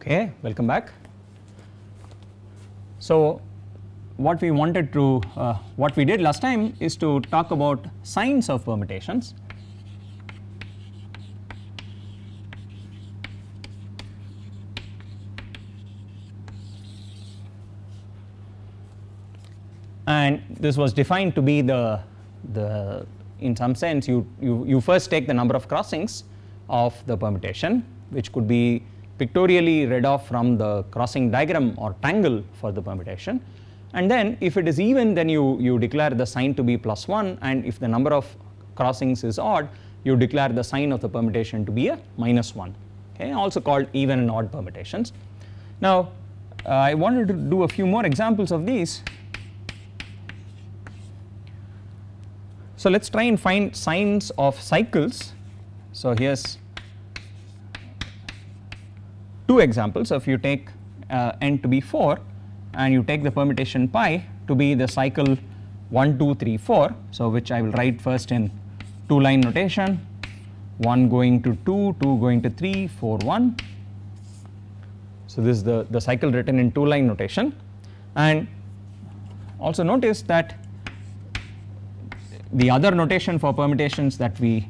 Okay, welcome back. So what we wanted to, what we did last time is to talk about signs of permutations. And this was defined to be the in some sense you first take the number of crossings of the permutation, which could be pictorially read off from the crossing diagram or tangle for the permutation, and then if it is even, then you declare the sign to be +1, and if the number of crossings is odd, you declare the sign of the permutation to be a -1, okay, also called even and odd permutations. Now I wanted to do a few more examples of these. So let's try and find signs of cycles. So here's two examples. So if you take n to be 4 and you take the permutation pi to be the cycle 1 2 3 4, so which I will write first in 2 line notation, 1 going to 2, 2 going to 3, 4 1. So this is the cycle written in 2 line notation. And also notice that the other notation for permutations that we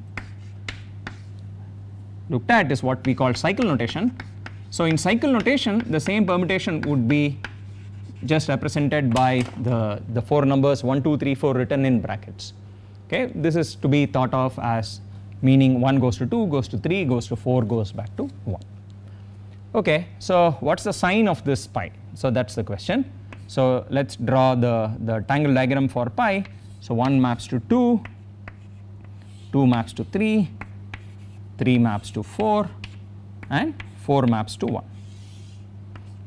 looked at is what we call cycle notation. So in cycle notation, the same permutation would be just represented by the 4 numbers 1 2 3 4 written in brackets. Okay, this is to be thought of as meaning 1 goes to 2, goes to 3, goes to 4, goes back to 1. Okay, so what's the sign of this pi? So that's the question. So let's draw the tangle diagram for pi. So 1 maps to 2, 2 maps to 3, 3 maps to 4, and 4 maps to 1.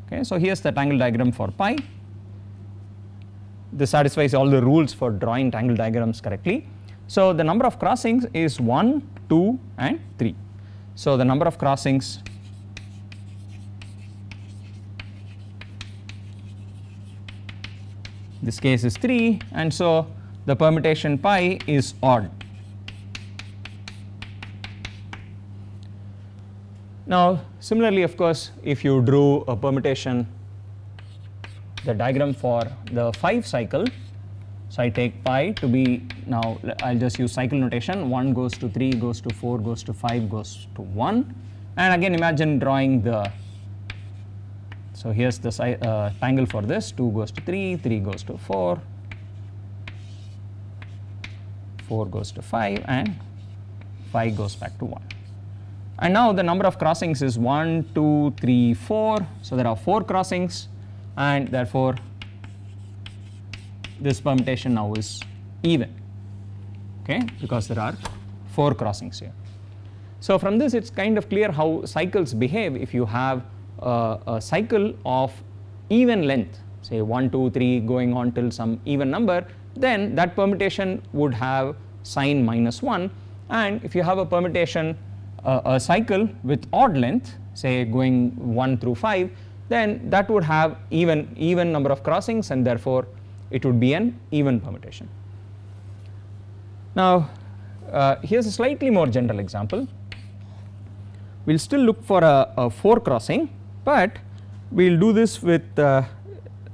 Okay, so here's the tangle diagram for pi. This satisfies all the rules for drawing tangle diagrams correctly. So the number of crossings is 1, 2, and 3. So the number of crossings this case is 3, and so the permutation pi is odd. Now similarly, of course, if you drew a permutation, the diagram for the 5 cycle, so I take pi to be, now I'll just use cycle notation, 1 goes to 3, goes to 4, goes to 5, goes to 1, and again imagine drawing the, so here's the tangle for this, 2 goes to 3, 3 goes to 4, 4 goes to 5, and 5 goes back to 1. And now the number of crossings is 1 2 3 4, so there are 4 crossings, and therefore this permutation now is even, okay, because there are 4 crossings here. So from this it's kind of clear how cycles behave. If you have a cycle of even length, say 1 2 3 going on till some even number, then that permutation would have sign -1, and if you have a permutation, a cycle with odd length, say going 1 through 5, then that would have even number of crossings, and therefore it would be an even permutation. Now here's a slightly more general example. We'll still look for a 4 crossing, but we'll do this with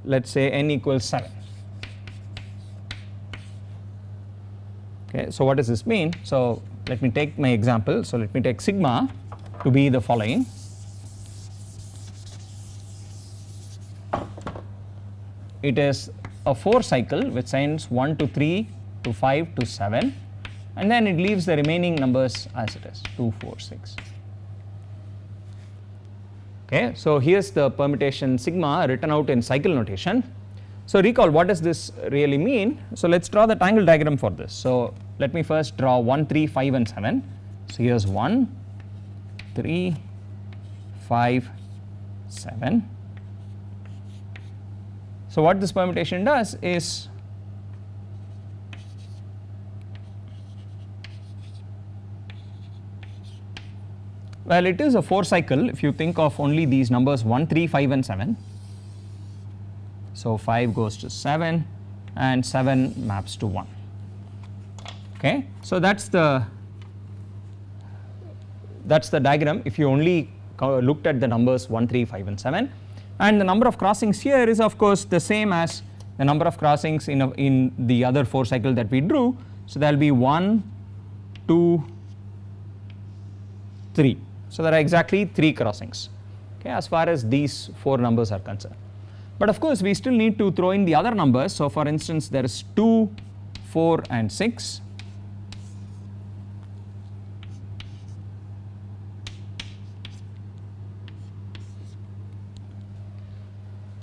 let's say n equals 7. Okay, so what does this mean? So let me take my example. So let me take sigma to be the following. It is a 4 cycle with signs 1 to 3 to 5 to 7, and then it leaves the remaining numbers as it is, 2 4 6. Okay, so here's the permutation sigma written out in cycle notation. So recall, what does this really mean? So let's draw the tangle diagram for this. So let me first draw 1 3 5 and 7. So here's 1 3 5 7. So what this permutation does is, well, it is a 4 cycle if you think of only these numbers 1 3 5 and 7. So 5 goes to 7 and 7 maps to 1. Okay, so that's the diagram if you only looked at the numbers 1, 3, 5 and 7, and the number of crossings here is of course the same as the number of crossings in the other 4 cycle that we drew. So there will be 1, 2, 3. So there are exactly 3 crossings, okay, as far as these 4 numbers are concerned. But of course we still need to throw in the other numbers. So for instance there is 2, 4 and 6.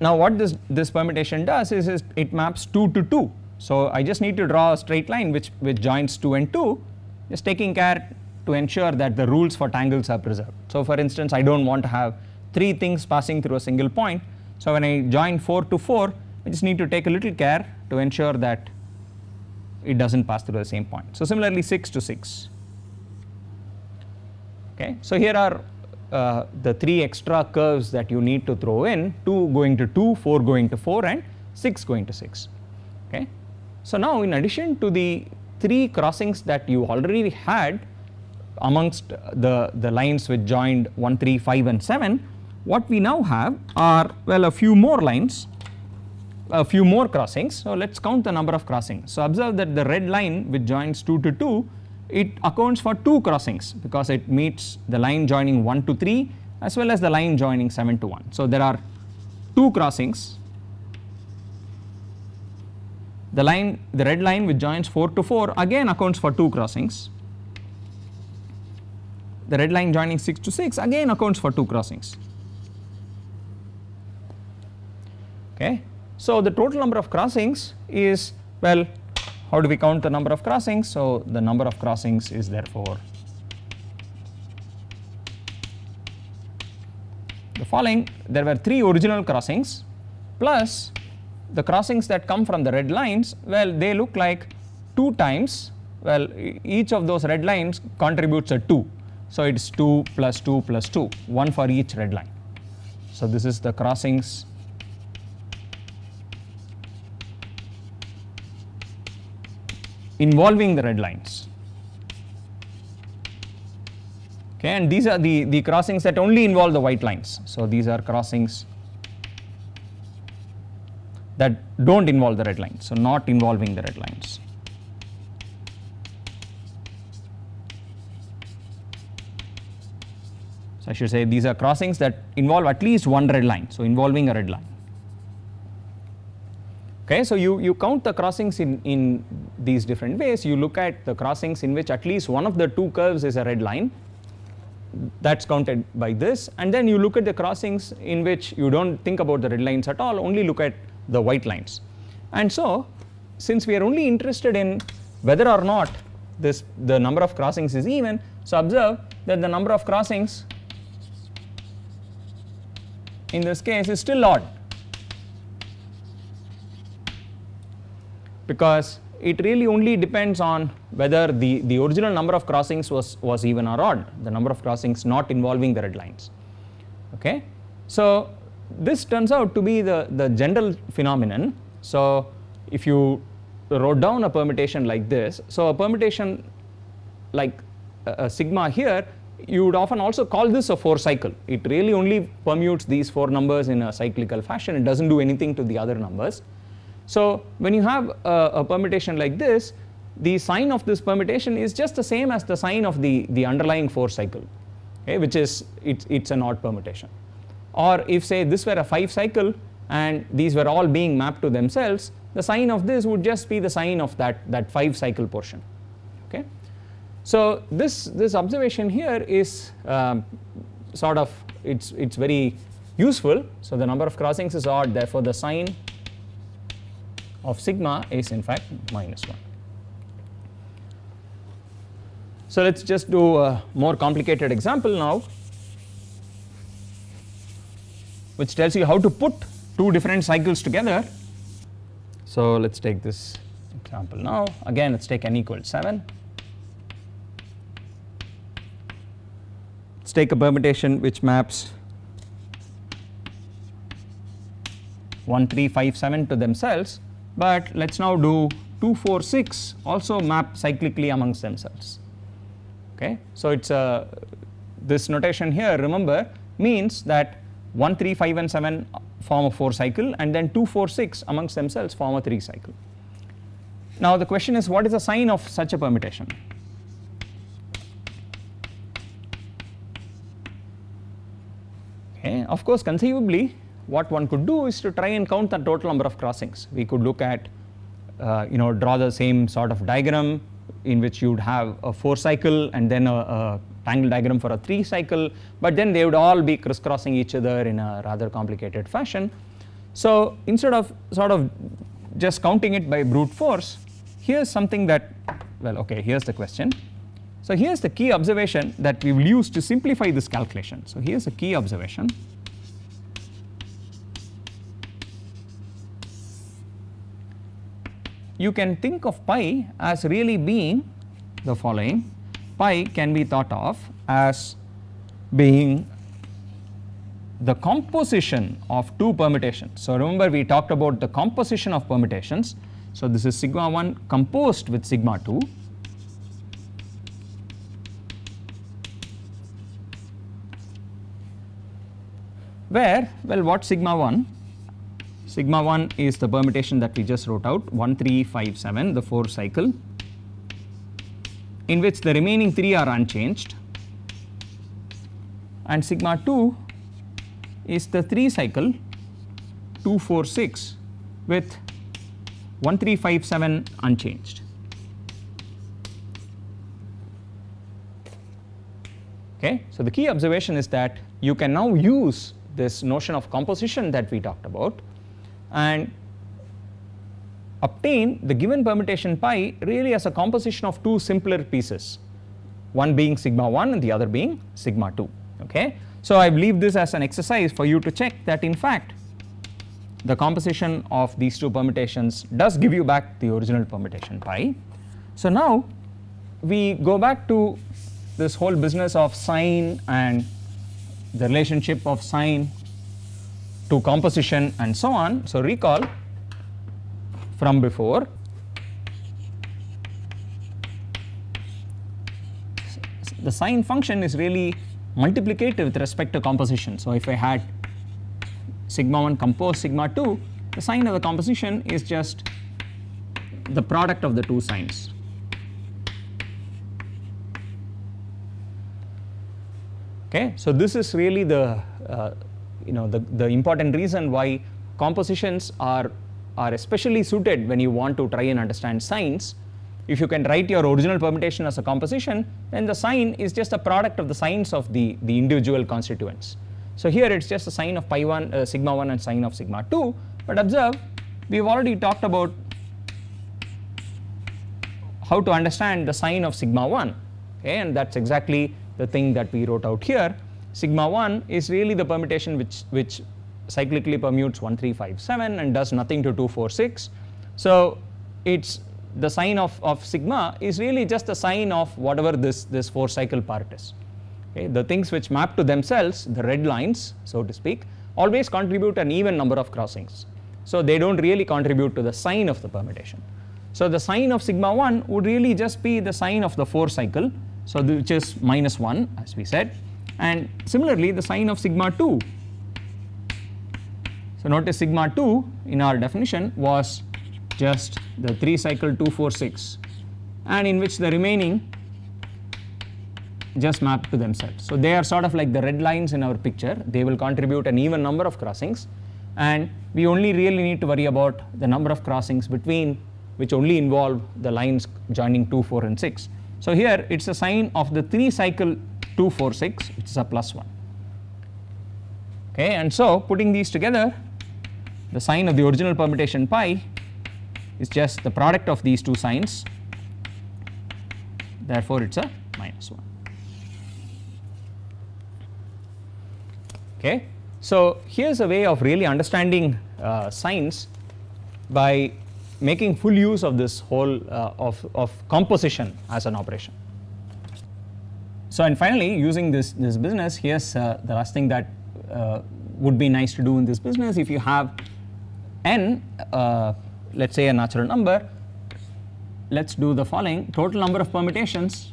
Now what this permutation does is it maps 2 to 2. So I just need to draw a straight line which joins 2 and 2, just taking care to ensure that the rules for tangles are preserved. So for instance I don't want to have 3 things passing through a single point. So when I join 4 to 4, I just need to take a little care to ensure that it doesn't pass through the same point. So similarly 6 to 6. Okay, so here are the 3 extra curves that you need to throw in: 2 going to 2, 4 going to 4 and 6 going to 6. Okay, so now in addition to the 3 crossings that you already had amongst the lines which joined 1, 3, 5 and 7, what we now have are, well, a few more lines, a few more crossings. So let's count the number of crossings. So observe that the red line which joins 2 to 2, it accounts for 2 crossings because it meets the line joining 1 to 3 as well as the line joining 7 to 1. So there are 2 crossings. The red line which joins 4 to 4 again accounts for 2 crossings. The red line joining 6 to 6 again accounts for 2 crossings. Okay, so the total number of crossings is, well, how do we count the number of crossings? So the number of crossings is therefore the following. There were 3 original crossings plus the crossings that come from the red lines. Well, they look like 2 times, well, each of those red lines contributes a 2. So it's 2 plus 2 plus 2, 1 for each red line. So this is the crossings involving the red lines. Okay, and these are the crossings that only involve the white lines. So these are crossings that don't involve the red lines, so not involving the red lines. So I should say these are crossings that involve at least one red line, so involving a red line. Okay, so you count the crossings in these different ways. You look at the crossings in which at least one of the 2 curves is a red line, that's counted by this, and then you look at the crossings in which you don't think about the red lines at all, only look at the white lines. And so since we are only interested in whether or not the number of crossings is even, so observe that the number of crossings in this case is still odd, because it really only depends on whether the original number of crossings was even or odd, the number of crossings not involving the red lines. Okay, so this turns out to be the general phenomenon. So if you wrote down a permutation like this, so a permutation like a sigma here, you would often also call this a 4 cycle. It really only permutes these 4 numbers in a cyclical fashion, it doesn't do anything to the other numbers. So when you have a permutation like this, the sign of this permutation is just the same as the sign of the underlying 4 cycle, okay, which is it's an odd permutation. Or if say this were a 5 cycle and these were all being mapped to themselves, the sign of this would just be the sign of that 5 cycle portion. Okay, so this observation here is sort of it's very useful. So the number of crossings is odd, therefore the sign of sigma is in fact -1. So let's just do a more complicated example now, which tells you how to put 2 different cycles together. So let's take this example now. Again, let's take n equals 7. Let's take a permutation which maps 1, 3, 5, 7 to themselves, but let's now do 2, 4, 6 also map cyclically amongst themselves. Okay, so it's this notation here, remember, means that 1, 3, 5 and 7 form a 4 cycle, and then 2, 4, 6 amongst themselves form a 3 cycle. Now the question is, what is the sign of such a permutation? Okay, of course conceivably what one could do is to try and count the total number of crossings. We could look at draw the same sort of diagram in which you would have a 4 cycle and then a triangle diagram for a 3 cycle, but then they would all be crisscrossing each other in a rather complicated fashion. So instead of sort of just counting it by brute force, here's something that, well, okay, here's the question. So here's the key observation that we will use to simplify this calculation. So here's a key observation. You can think of pi as really being the following. Pi can be thought of as being the composition of two permutations. So remember, we talked about the composition of permutations. So this is sigma 1 composed with sigma 2. Where, well, what sigma 1? Sigma 1 is the permutation that we just wrote out, 1, 3, 5, 7, the 4 cycle, in which the remaining 3 are unchanged, and sigma 2 is the 3 cycle, 2, 4, 6, with 1, 3, 5, 7 unchanged. Okay, so the key observation is that you can now use this notion of composition that we talked about and obtain the given permutation pi really as a composition of two simpler pieces, one being sigma 1 and the other being sigma 2. Okay, so I leave this as an exercise for you to check that in fact the composition of these two permutations does give you back the original permutation pi. So now we go back to this whole business of sign and the relationship of sign to composition and so on. So recall from before, the sign function is really multiplicative with respect to composition. So if I had sigma 1 compose sigma 2, the sign of the composition is just the product of the two signs. Okay, so this is really the the important reason why compositions are especially suited when you want to try and understand signs. If you can write your original permutation as a composition, then the sign is just a product of the signs of the individual constituents. So here it's just a sign of pi 1, sigma 1 and sign of sigma 2, but observe we've already talked about how to understand the sign of sigma 1, okay, and that's exactly the thing that we wrote out here. Sigma 1 is really the permutation which cyclically permutes 1, 3, 5, 7 and does nothing to 2, 4, 6. So it's the sign of sigma is really just the sign of whatever this 4 cycle part is. Okay, the things which map to themselves, the red lines so to speak, always contribute an even number of crossings. So they don't really contribute to the sign of the permutation. So the sign of sigma 1 would really just be the sign of the 4 cycle, so which is -1 as we said, and similarly the sign of sigma 2. So notice sigma 2 in our definition was just the 3 cycle 2, 4, 6, and in which the remaining just map to themselves. So they are sort of like the red lines in our picture, they will contribute an even number of crossings, and we only really need to worry about the number of crossings between which only involve the lines joining 2, 4 and 6. So here it's a sign of the 3 cycle 2, 4, 6, which is a +1. Okay, and so putting these together, the sign of the original permutation pi is just the product of these two signs, therefore it's a -1. Okay, so here's a way of really understanding signs by making full use of this whole of composition as an operation. So and finally, using this business, here's the last thing that would be nice to do in this business. If you have n, let's say a natural number, let's do the following: total number of permutations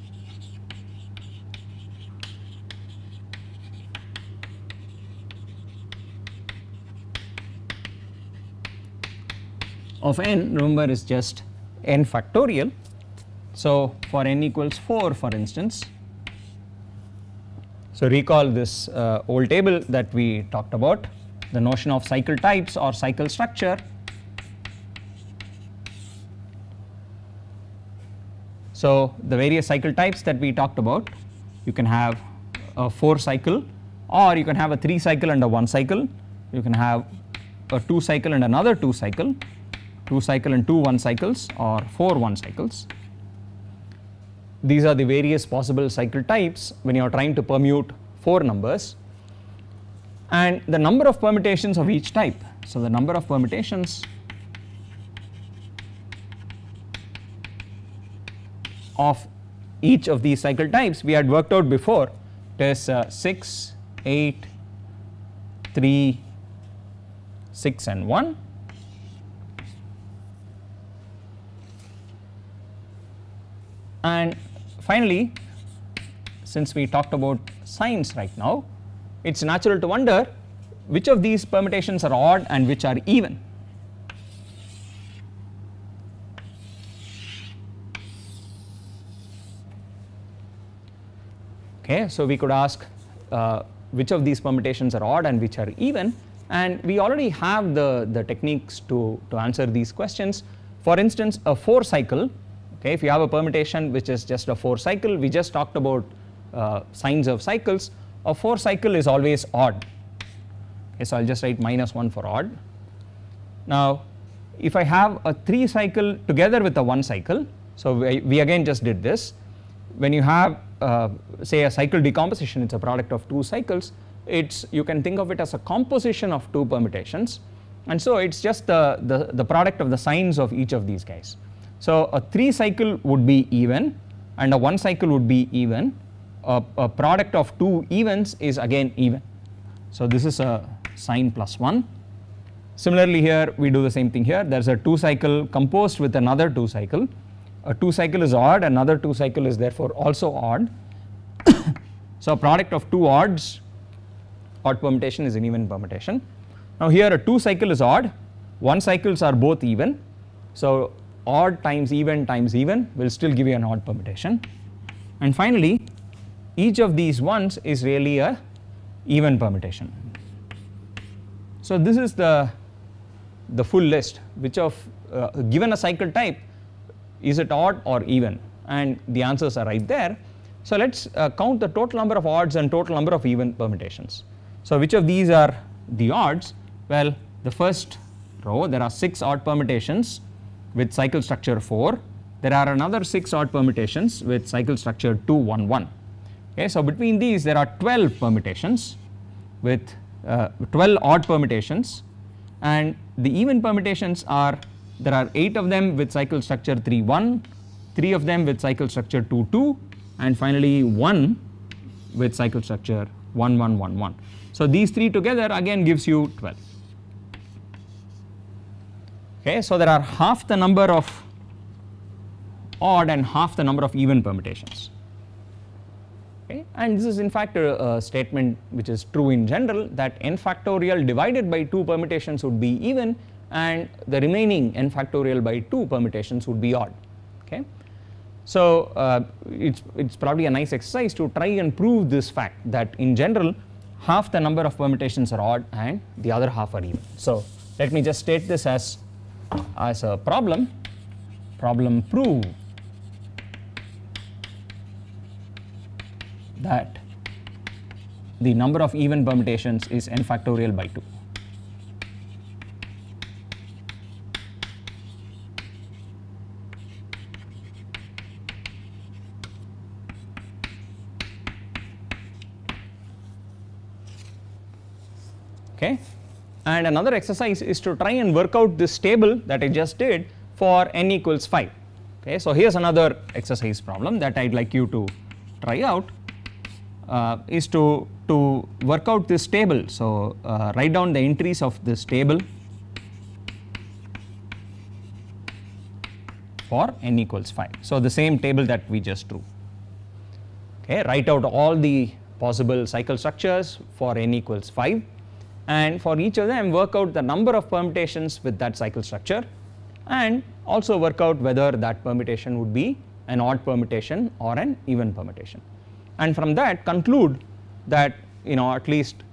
of n, remember, is just n factorial. So for n equals 4, for instance, so recall this old table that we talked about, the notion of cycle types or cycle structure. So the various cycle types that we talked about, you can have a 4 cycle, or you can have a 3 cycle and a 1 cycle, you can have a 2 cycle and another 2 cycle, 2 cycle and 2 1 cycles, or 4 1 cycles. These are the various possible cycle types when you are trying to permute 4 numbers, and the number of permutations of each type. So the number of permutations of each of these cycle types we had worked out before. It is 6, 8, 3, 6 and 1. And finally, since we talked about signs right now, it's natural to wonder which of these permutations are odd and which are even. Okay, so we could ask which of these permutations are odd and which are even, and we already have the techniques to answer these questions. For instance, a 4 cycle, okay, if you have a permutation which is just a 4 cycle, we just talked about signs of cycles, a 4 cycle is always odd. Okay, so I'll just write -1 for odd. Now if I have a 3 cycle together with a 1 cycle, so we again just did this, when you have say a cycle decomposition, it's a product of 2 cycles, you can think of it as a composition of 2 permutations, and so it's just the product of the signs of each of these guys. So a 3 cycle would be even and a 1 cycle would be even. A product of 2 evens is again even. So this is a sign +1. Similarly here we do the same thing here. There is a 2 cycle composed with another 2 cycle. A 2 cycle is odd, another 2 cycle is therefore also odd. So a product of 2 odds, odd permutation is an even permutation. Now here a 2 cycle is odd, 1 cycles are both even, so odd times even will still give you an odd permutation. And finally each of these ones is really a even permutation. So this is the full list, which of given a cycle type, is it odd or even, and the answers are right there. So let's count the total number of odds and total number of even permutations. So which of these are the odds? Well, the first row, there are 6 odd permutations with cycle structure 4. There are another 6 odd permutations with cycle structure 2 1 1. Okay, so between these there are 12 permutations with 12 odd permutations, and the even permutations are, there are 8 of them with cycle structure 3 1, 3 of them with cycle structure 2 2, and finally 1 with cycle structure 1 1 1 1. So these 3 together again gives you 12. Okay, so there are half the number of odd and half the number of even permutations. Okay, and this is in fact a statement which is true in general, that n factorial divided by 2 permutations would be even, and the remaining n factorial by 2 permutations would be odd. Okay, so it's probably a nice exercise to try and prove this fact, that in general half the number of permutations are odd and the other half are even. So let me just state this as a problem prove that the number of even permutations is n factorial by 2. Okay, and another exercise is to try and work out this table that I just did for n equals 5. Okay, so here's another exercise problem that I'd like you to try out. Is to work out this table. So write down the entries of this table for n equals 5. So the same table that we just drew. Okay, write out all the possible cycle structures for n equals 5, and for each of them work out the number of permutations with that cycle structure, and also work out whether that permutation would be an odd permutation or an even permutation. And from that conclude that at least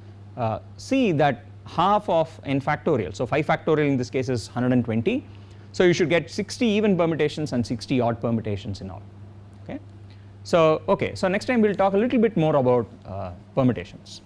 see that half of n factorial, so 5 factorial in this case is 120, so you should get 60 even permutations and 60 odd permutations in all. Okay, so next time we will talk a little bit more about permutations.